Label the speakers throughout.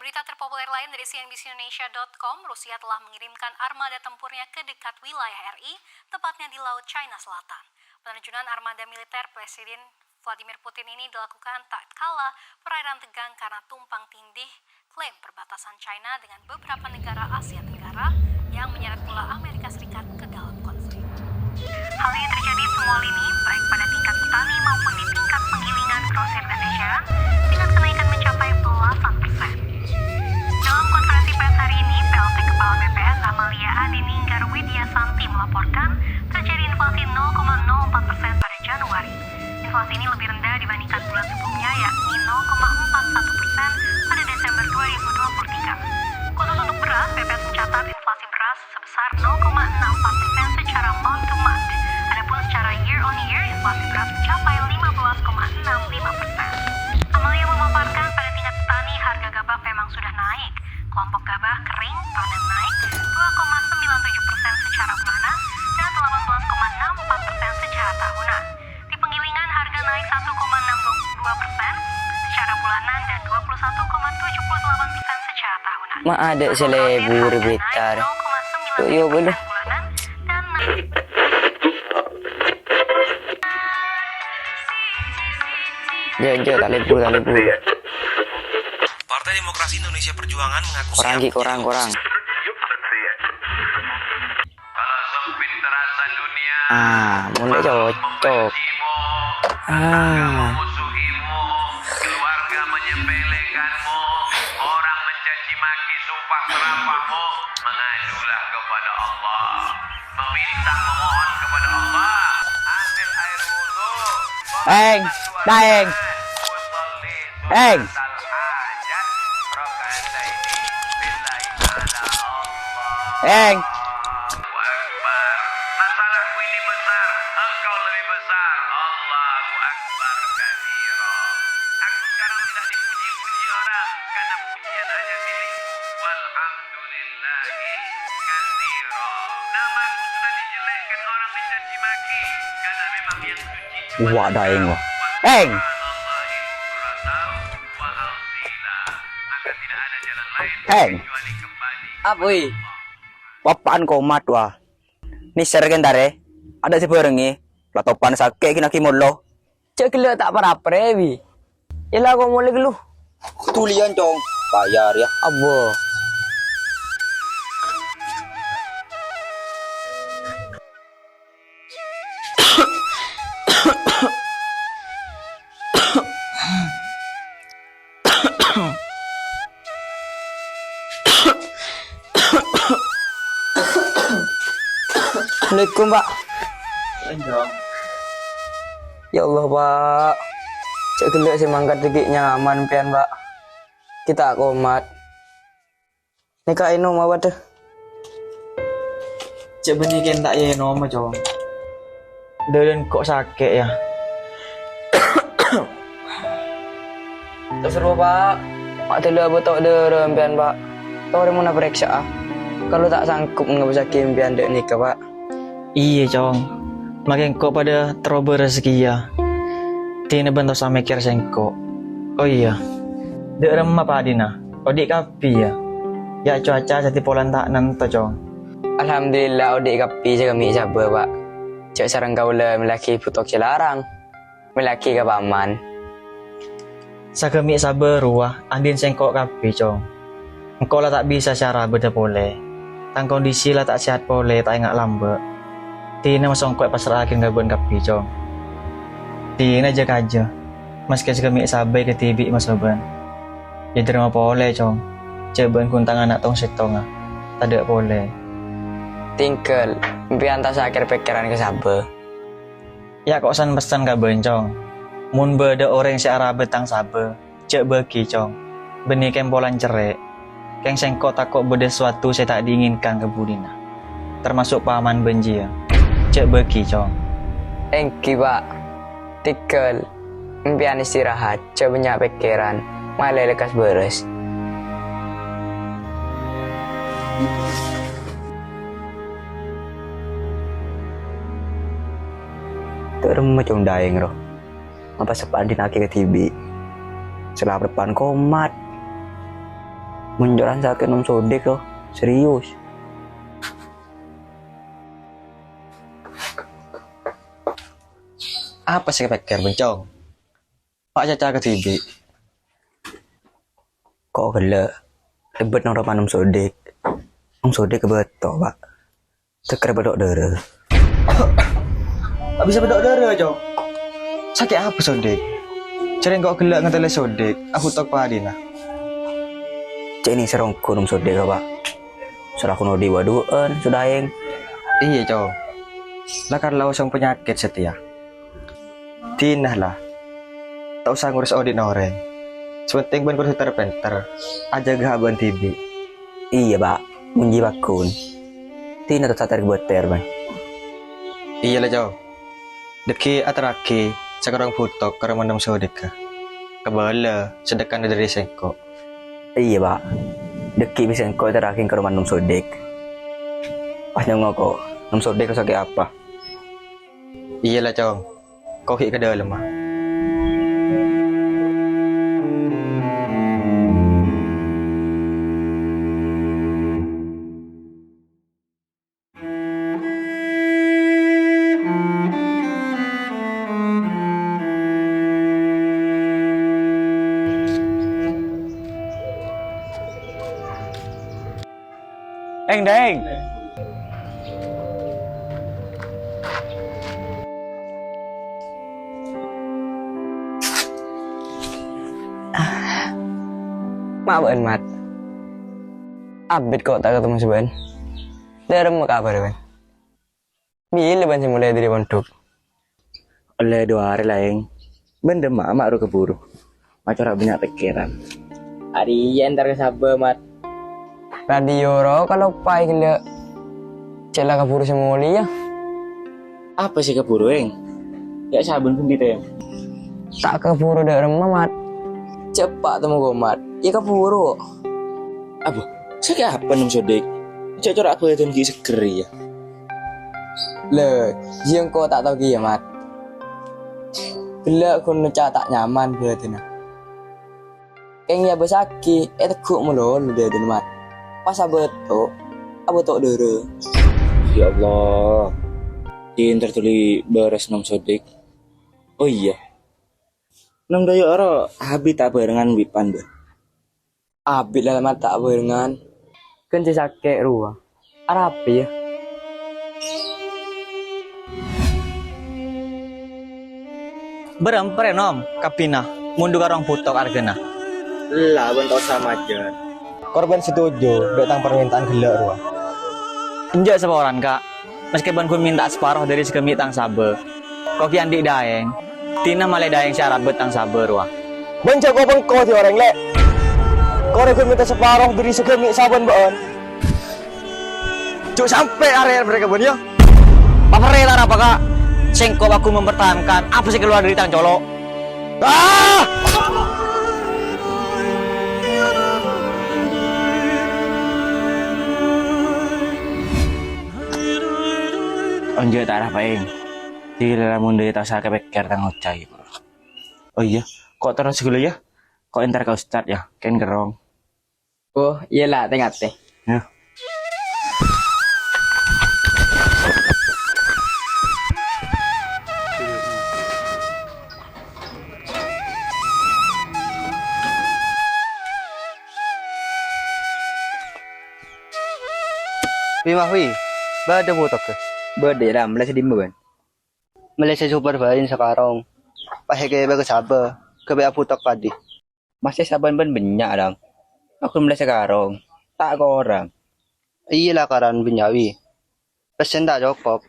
Speaker 1: Berita terpopuler lain dari cnbcindonesia.com, Rusia telah mengirimkan armada tempurnya ke dekat wilayah RI, tepatnya di Laut China Selatan. Penerjunan armada militer Presiden Vladimir Putin ini dilakukan tak kala perairan tegang karena tumpang tindih klaim perbatasan China dengan beberapa negara Asia Tenggara yang menyeret pula Amerika Serikat ke dalam konflik. Hal ini terjadi semua lini, baik pada tingkat petani maupun di tingkat penggilingan grosir dan eceran, dengan kenaikan mencapai belasan persen. Dalam konferensi pers hari ini, PLT Kepala BPS Amalia Adininggar Widyasanti melaporkan terjadi inflasi 0,04% pada Januari. Inflasi ini lebih rendah dibandingkan bulan sebelumnya, yakni 0,41% pada Desember 2023. Khusus untuk beras, BPS mencatat inflasi beras sebesar 0,64% secara month to month. Adapun secara year on year, inflasi beras mencapai 15,65%. Amalia memaparkan pada tingkat petani harga gabah memang sudah naik. Kelompok gabah kering panen naik 2,97% secara bulanan dan 18,64% secara tahunan. Di penggilingan harga naik 1,62% secara bulanan dan 21,78% secara tahunan.
Speaker 2: Ma ada selebur bitar. Yo boleh. Jauh tak lebur.
Speaker 3: Partai Demokrasi Indonesia Perjuangan mengaku
Speaker 2: Korang.
Speaker 4: Kalau sempit terasa dunia,
Speaker 2: Mulai cocok.
Speaker 4: memusuhimu, keluarga menyepelekanmu, orang mencaci maki sumpah serapahmu, mengadulah kepada Allah, memohon kepada Allah, ambil air wudu,
Speaker 2: Eng.
Speaker 4: Masalahku ini besar, engkau lebih besar. Allahu Akbar kabira. Aku sekarang tidak dipuji-puji orang, karena pujian hanya milikmu. Walhamdulillahi katsira. Namaku sudah dijelekkan orang mencaci maki, karena memang yang suci.
Speaker 2: Wah, daeng wah. Eng.
Speaker 4: Maka tidak ada jalan lain
Speaker 2: Eng.
Speaker 4: kecuali kembali.
Speaker 2: Apoi. Papaan komat wah. Ni sergen dare. Ada si berengi. Latopan sake kina kimolo. Cek le tak para previ. Ila ko mulai gelu. Tulian cong. Bayar ya. Abo. Assalamualaikum Pak. Ya Allah Pak. Cek gelek si mangkat dikit nyaman pian Pak. Kita komat. Nika ino mau waduh.
Speaker 5: Cek benih kan tak ya nomor cong. Dan kok sakit ya.
Speaker 2: Tak seru Pak. Mak tidak betul derem pian Pak. Tahu dia mau nak periksa. Kalau tak sanggup nggak bisa kimpian dek nikah Pak.
Speaker 5: Iya cong. Makin kok pada teroboh rezeki ya. Tina bentuk sama kira sengko. Oh iya. Dek remah Pak Adina. Odik kapi ya. Ya cuaca jadi polan tak nanto cong.
Speaker 2: Alhamdulillah odik kapi saya kami sabar Pak. Cek sarang kaula melaki putok celarang. Melaki ke paman.
Speaker 5: Sakemi sabar ruah. Andin sengko kapi cong. Engkau lah tak bisa cara beda boleh. Tang kondisi lah tak sehat boleh tak ingat lambat. Tina masongkok pasrah akhir ngabun kapi cong. Tina jaga aja. Meski segemi sabai ke tibi masoban. Ya terima boleh cong. Coba kuntang anak tong setong ah. Tak ada boleh.
Speaker 2: Tingkel. Impian tak akhir pikiran ke sabar.
Speaker 5: Ya kok san pesan kaben cong. Mun beda orang si arah betang sabar. Cek bagi cong. Benih kempolan cerek. Keng sengko takut beda sesuatu saya tak diinginkan ke budina. Termasuk paman benji ya. Cek bagi cong.
Speaker 2: Engki Pak. Tingkel. Impian istirahat. Cek banyak pikiran. Malah lekas beres. Terima cong daeng roh. Apa sepandin aki ke tibi. Setelah depan komat. Menjoran sakit nom sodek loh. Serius.
Speaker 5: Apa sih kepeker bencong? Pak Caca ke TV.
Speaker 2: Kok gele? Ribet nang nom sodek. Nom sodek kebetok, Pak. Ceker bedok dere.
Speaker 5: Tak bisa bedok darah, Cong. Sakit apa sodek? Cereng kok gelak ngetele sodek. Aku tok padina.
Speaker 2: Cek ini serongku nom sodek Pak. Sudah kuno di waduan sudah yang.
Speaker 5: Iya, Cong. Lakar lawas yang penyakit setia. Tinah lah. Tak usah ngurus audit noreng. Sepenting ban kursus terpenter. Aja gahaban tibi.
Speaker 2: Iya Pak. Munji bakun. Tina tetap tarik buat Bang.
Speaker 5: Iya lah, Cong. Deki atraki. Sekarang putok karena mandam sodeka. Kebala sedekah dari sengkok.
Speaker 2: Iya Pak. Deki bisa engkau terakhir ke rumah nom sodek. Pas nyongok kok. Nom sodek sakit apa?
Speaker 5: Iya lah, Cong. Kau hik ke dalam mah.
Speaker 2: Deng. Maafkan Mat. Abid kok tak ketemu seban. Dari mau kabar Ben? Bila Ben mulai dari pondok?
Speaker 6: Oleh 2 hari lain, benda mak ru keburu. Macam banyak pikiran.
Speaker 2: Hari ntar sabar Mat. Radio ro kalau pai gila. Cela keburu semuli ya.
Speaker 6: Apa sih keburu eng? Ya sabun pun gitu.
Speaker 2: Tak keburu dari rumah Mat. Cepat temu gue Mat. Ya keburu.
Speaker 6: Apa? Saya apa nom sodek? Cocok aku itu ngi seger ya.
Speaker 2: Le, jiang kau tak tahu kia Mat. Gila aku tak nyaman berarti nah. Kayaknya besaki, tekuk mulu dia tu Mat. Pas abot tok dere.
Speaker 6: Ya Allah. Din tertuli beres nom sodek. Oh iya. Nang dayo ora habis tak barengan wipan be.
Speaker 2: Abis lah Mat tak barengan. Kan sakit ruah. Arapi ya.
Speaker 5: Beremper nom kapina. Mundur karang putok argena.
Speaker 6: Lah bentuk sama aja.
Speaker 5: Korban setuju datang permintaan gelak ruah. Enjak seorang kak. Meskipun ku minta separuh dari sekemi tang sabar. Kok kian dik daeng. Tina malah daeng syarat betang sabar ruah.
Speaker 7: Bencok kau bengkok ti orang lek. Kau rekod minta separuh dari sekemi saban baon.
Speaker 5: Cuk sampai area mereka bon yo. Paparelan apa kak? Sengkop aku mempertahankan. Apa sih keluar dari tang colok? Ah!
Speaker 6: Onjo tak arah paeng. Tidak lamun dari tak sakit pikir tang ocai. Oh iya, kok terus dulu ya? Kok entar kau start ya? Ken gerong.
Speaker 2: Oh, iyalah tengah teh.
Speaker 6: Ya.
Speaker 7: Wi, bada putok ke.
Speaker 2: Berde lah, belas di Ben.
Speaker 7: Malaysia supervain sekarang. Pahe ke bagus sabar. Ke putok padi.
Speaker 2: Masih saban ben banyak dong. Aku belas sekarang. Tak ke orang.
Speaker 7: Iya lah karan binyawi. Pesen tak cukup.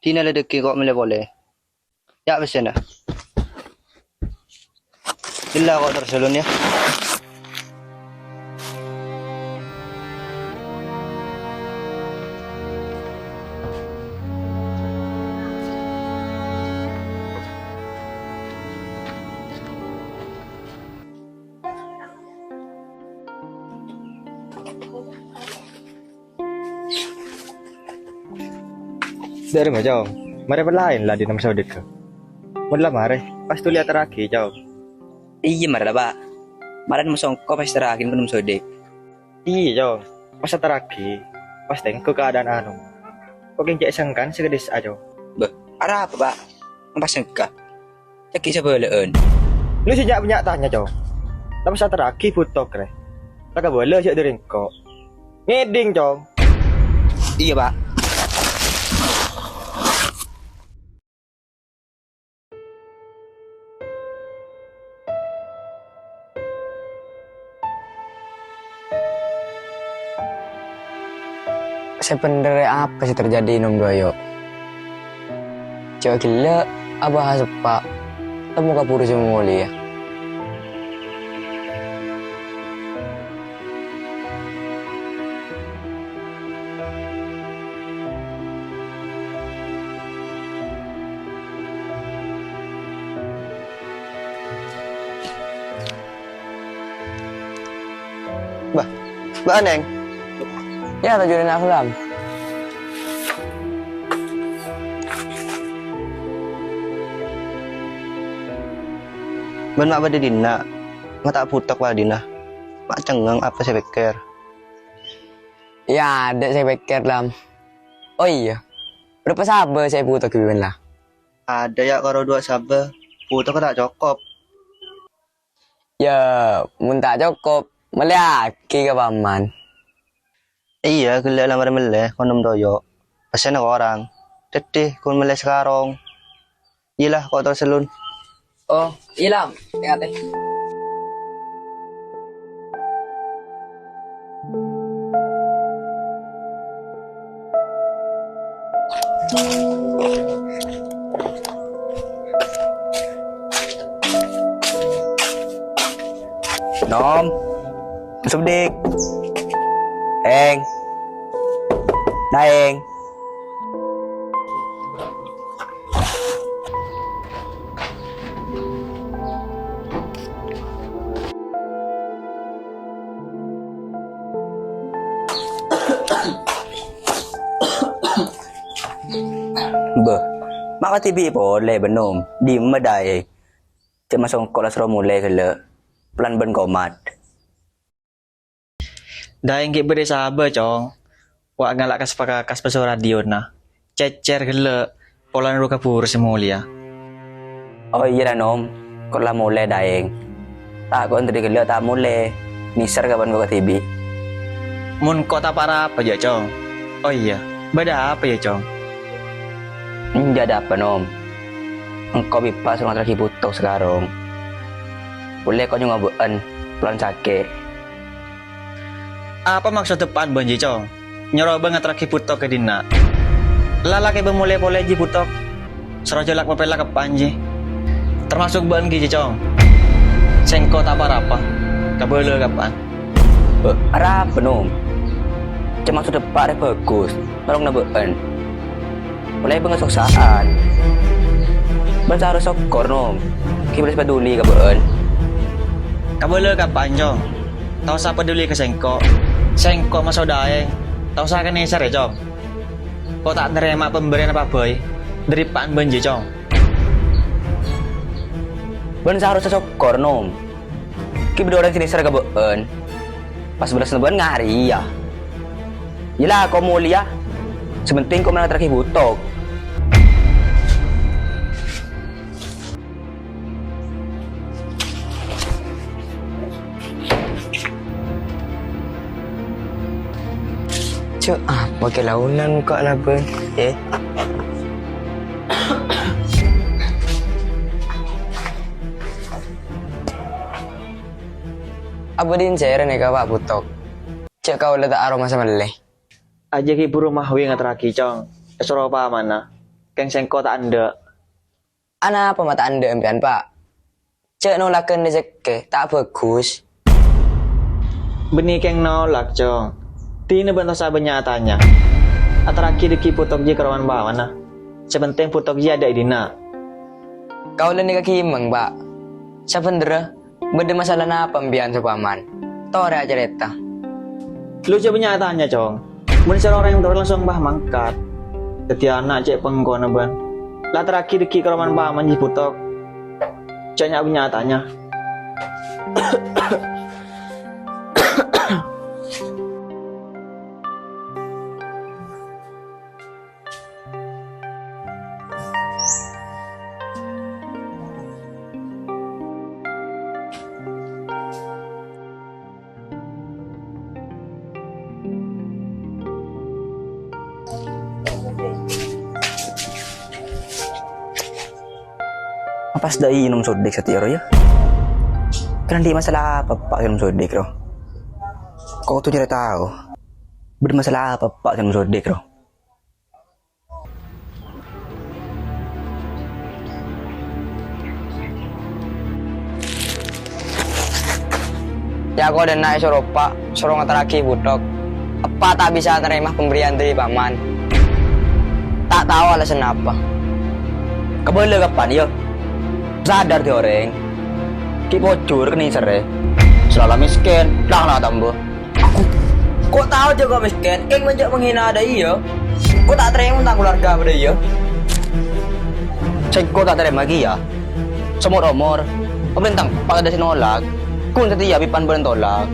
Speaker 7: Tina ledeki kok boleh. Ya pesen dah. Gila kok terselun ya.
Speaker 5: Dari mah jauh. Mari berlain lah di nama Saudi ke. Mula mari. Pas tu lihat terakhir jauh.
Speaker 2: Iya marah Pak. Maran masong kau pasti terakhir belum sodek.
Speaker 5: Iya Jong, masa terakhir pas tengok keadaan anu. Kok yang cek sengkan segedis aja.
Speaker 2: Beh, ada apa, Pak? Apa sengkak? Cek sebelaan.
Speaker 5: Lu sejak banyak tanya Jong. Tapi masa terakhir putok re. Tak boleh cek dari kok. Ngeding Jong.
Speaker 2: Iya, Pak. Sebenarnya apa sih terjadi Nom Doyo? Coba gila, abah sepak. Temu kapuru semua ya.
Speaker 7: Mbak Neng,
Speaker 2: Ya, tajurin aku lam.
Speaker 7: ben mak pada dina. Mak tak putak pada dina. Mak cengeng apa saya pikir.
Speaker 2: Ya, ada saya pikir lam. Oh iya, berapa sabar saya putar ke Bimen lah.
Speaker 7: Ada ya kalau dua sabar. Putak tak cukup.
Speaker 2: Ya, mun tak cukup, meliaki ke paman.
Speaker 7: Iya, gila lamar meleh konom doyo. Pesen orang. Jadi kun meleh sekarang. Iyalah kok terselun.
Speaker 2: Oh, ilam, lihat. Nom, subdik, eng, daeng. Beh, maka TV boleh benom, di medai. Cuma songkok lah seru mulai kele, pelan ben komat.
Speaker 5: Dah yang beri sabar Cong. Wak ngalak kas pasal radio nah. Cecer gele pola ruka pur semulia.
Speaker 2: Oh iya dah nom, kok lah mulai daeng. Tak kau antri kele tak mulai, nisar kapan kau ke TV.
Speaker 5: Mun kota para apa ya Cong? Oh iya, beda apa ya Cong?
Speaker 2: Enggak ada apa nom. Engkau pipa suruh terakhir butuh sekarang. Boleh kau nyobain pelan sakit.
Speaker 5: Apa maksud depan banji Cong? Nyoroh banget terakhir putok ke dina. Lala ke bemulai boleh ji putok. Serojolak papela ke panji. Termasuk ban gizi Cong. Sengko tak apa-apa. Kabele kapan?
Speaker 2: Arah penom. Cuma sudah depan bagus. Tolong nabean. Mulai pengesoksaan. Ben harus sokor nom. Kita boleh peduli kabeen.
Speaker 5: Kabele kapan Cong? Tahu siapa peduli ke sengko? Sengko masuk daeng. Tahu saya kan neser ya Cong? Kau tak nerima pemberian apa boy? Dari pan banji Cong.
Speaker 2: Ben harus sokor nom. Kita berdua orang sini ser kabeen. Pas belas neban ngari ya. Yelah kau mulia. Sementing kau mana terakhir butok. Cuk, apa ke launan kok lah ben? Apa din cairan ya kawak butok? Cuk kau letak aroma sama leleh.
Speaker 5: Aja ki buru mahwi ngateraki Cong. Esoro apa mana? Keng sengko tak anda.
Speaker 2: Ana apa mata anda empian pak? Cuk nolakan rezeki tak bagus.
Speaker 5: Benih keng nolak Cong. Tine bentuk sabennya tanya. Ateraki deki putok ji kerawan bawa mana? Sepenting putok ji ada idina.
Speaker 2: Kau leni kaki imeng pak. Sebenernya beda masalah apa empian sepaman? Tore aja reta.
Speaker 5: Lu coba tanya Cong. Mun orang yang terus langsung bah mangkat. Dadi anak cek pengkono ban. Lah terakhir deki kerawan bawa manji putok. Canya tanya.
Speaker 2: Apa sudah minum sodik setiro ya? Kan di masalah apa pak minum sodik bro? Kau tuh cari tahu. Bermasalah apa pak minum sodik bro?
Speaker 8: Ya kau dan naik suruh pak, suruh ngeteraki budok. Apa tak bisa terima pemberian dari paman? Tak tahu alasan apa.
Speaker 2: Kebele kapan ya? Sadar di orang. Ki bocor ke nih sere. Selalu miskin, dah tambah. Aku kok tahu juga miskin? Ing menjak menghina ada iya. Kok tak terima tentang keluarga pada iya? Cek kok tak terima lagi ya? Semua umur, pemerintah pada sinolak. Kun setia pipan berentolak.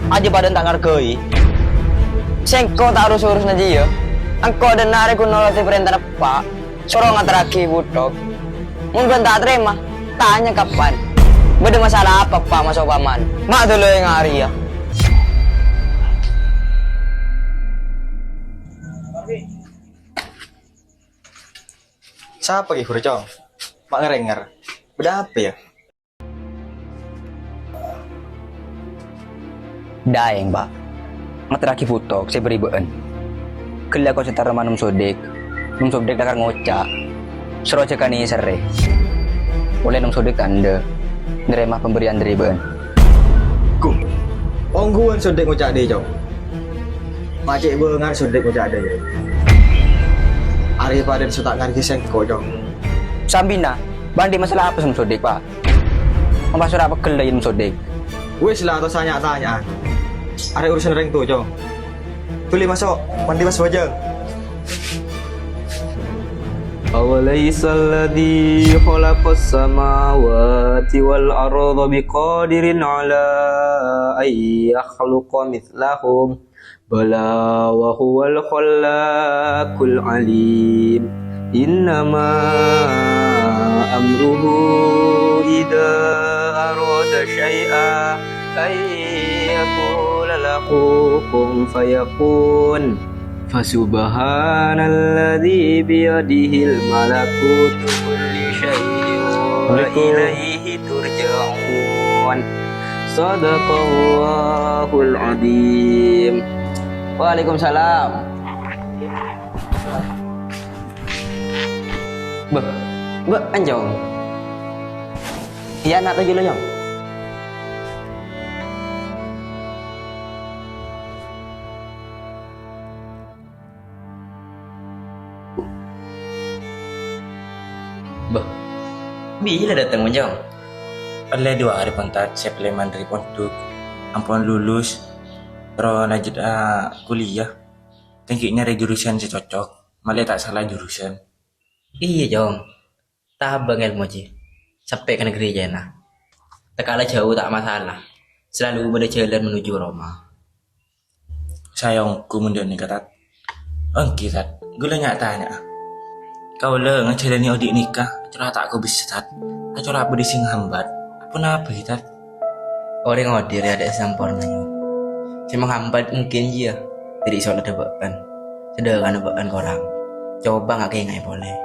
Speaker 2: Aja pada tak ngargai.
Speaker 8: Sengko tak urus nanti ya. Engkau dan nari ku noloti perintah pak. Suruh ngeteraki budok. Mungkin tak terima. Tanya kapan? Beda masalah apa pak mas paman? Mak dulu yang hari ya.
Speaker 5: Siapa ki Guru Cong? Mak ngerenger. Beda apa ya?
Speaker 2: Daeng pak. Ngeteraki putok saya beribaan. Kelak kau setar manum sodik. Num sodik dakar ngocak. Suruh cekan ini sere. Oleh num sodik tanda. Nerima pemberian dari ben.
Speaker 5: Ku. Ongguan sodik ngocak deh Cong. Macik bengar sodik ngocak deh. Ari pada sutak ngargi sengko Cong.
Speaker 2: Sambina, bandi masalah apa sama sodik pak? Mampasur apa kelai num sodik?
Speaker 5: Wis lah atau tanya-tanya. Ada urusan reng tuh Cong. Tuli masuk, mandi mas wajah.
Speaker 9: أوليس الذي خلق السماوات والأرض بقادر على أن يخلق مثلهم بلى وهو الخلاق العليم إنما أمره إذا أراد شيئا أن يقول له كن فيكون فسبحانalladzi biyadihil malakutu kulli syai'in wa ilaihi turja'un. Shadaqallahul azim. Waalaikumsalam.
Speaker 8: Anjong. Iya nak tujuh lo Jong.
Speaker 2: Bila datang menjong?
Speaker 6: Oleh 2 hari pentat saya peleman dari pondok. Ampun lulus. Terus lanjut kuliah. Tengkiknya ada jurusan saya cocok. Malah tak salah jurusan.
Speaker 2: Iya Jong. Tabang ilmu ji. Sampai ke negeri Jena. Tekala jauh tak masalah. Selalu pada jalan menuju Roma.
Speaker 6: Sayangku mundur nih katat. Engki tat. Gula tanya. Kau le ngajalani adik nikah. Acara tak kau bisa tat. Acara apa di sing hambat. Apa napa tat?
Speaker 2: Orang ngodir ada sempurna Jong. Cuma hambat mungkin dia. Tidak iso ledakan. Sedangkan ledakan korang. Coba nggak kayak nggak boleh.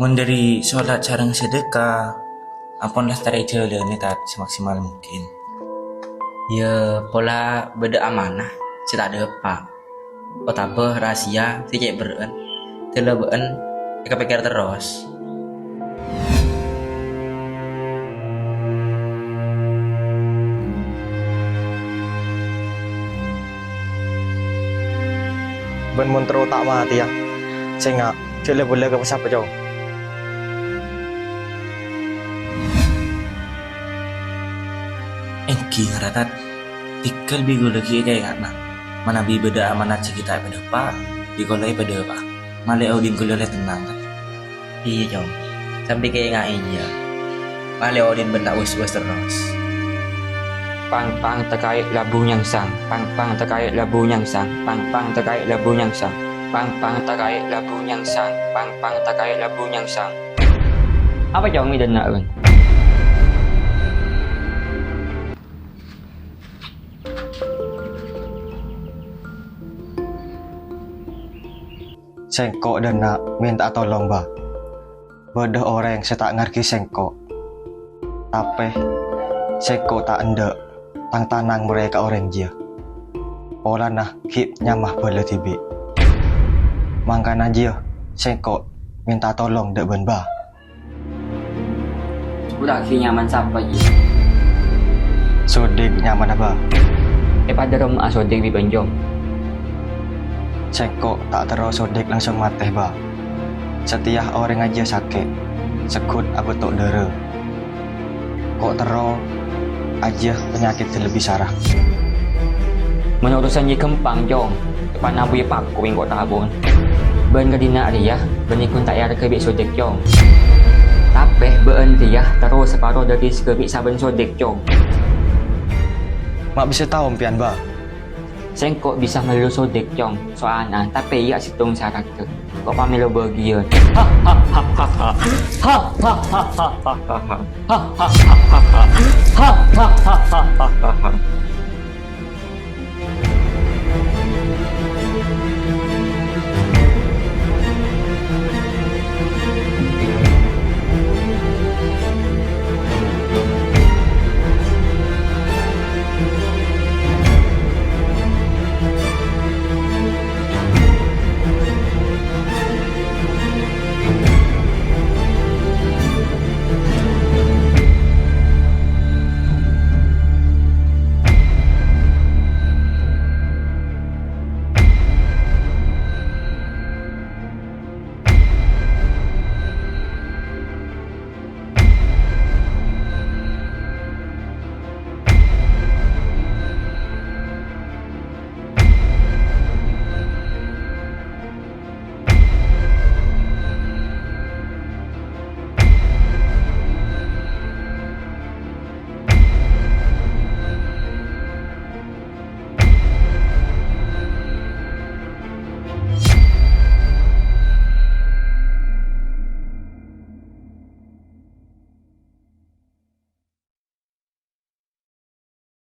Speaker 6: Mun dari sholat sareng sedekah. Ampunlah tarik jalan nih tat semaksimal mungkin.
Speaker 2: Ya pola beda amanah. Saya tak ada apa. Kau tabah rahasia. Si cek beren. Telah beren. Kita pikir terus.
Speaker 5: Ben mun terus tak mati ya. Saya nggak boleh ke pasar Cong.
Speaker 6: Engki ngaratat. Tikal bigo lagi kayak nak. Mana bi beda amanat kita pada pak. Bikolai pada apa? Malai Odin kulai tenang kan.
Speaker 2: Iya Jong. Sampai kayak nggak iya. Malah Odin benak was-was terus.
Speaker 9: Pang-pang terkait labu nyangsang, pang-pang terkait labu nyangsang, pang-pang terkait labu nyangsang, pang-pang terkait labu nyangsang, pang-pang terkait labu nyangsang. Apa Jong ni nak kan?
Speaker 5: Sengkok dan nak minta tolong bah.
Speaker 7: Beda orang saya tak ngerti sengko. Tapi sengko tak endek tang tanang mereka orang dia. Pola nah hip nyamah bela tibi. Mangkana dia sengko minta tolong dek benba.
Speaker 9: Udah akhirnya nyaman siapa je.
Speaker 7: Sodik nyaman apa?
Speaker 9: Pada rumah sodik di Banjong.
Speaker 7: Sengko tak terus sodik langsung mati ba. Setiap orang aja sakit, sekut apa tok dera. Kok terus aja penyakit lebih sarah.
Speaker 9: Menurusan je kempang jong. Depan abu ye paku yang kau tabun. Ben kadina dia, benikun tak ada kebik sodik jong. Tapi ben dia terus separuh dari sekebik saben sodik jong.
Speaker 7: Mak bisa tahu pian ba.
Speaker 9: Sengkok bisa melu sodik jong soalnya tapi ia situng syarat tu. Kok pamilo bagian.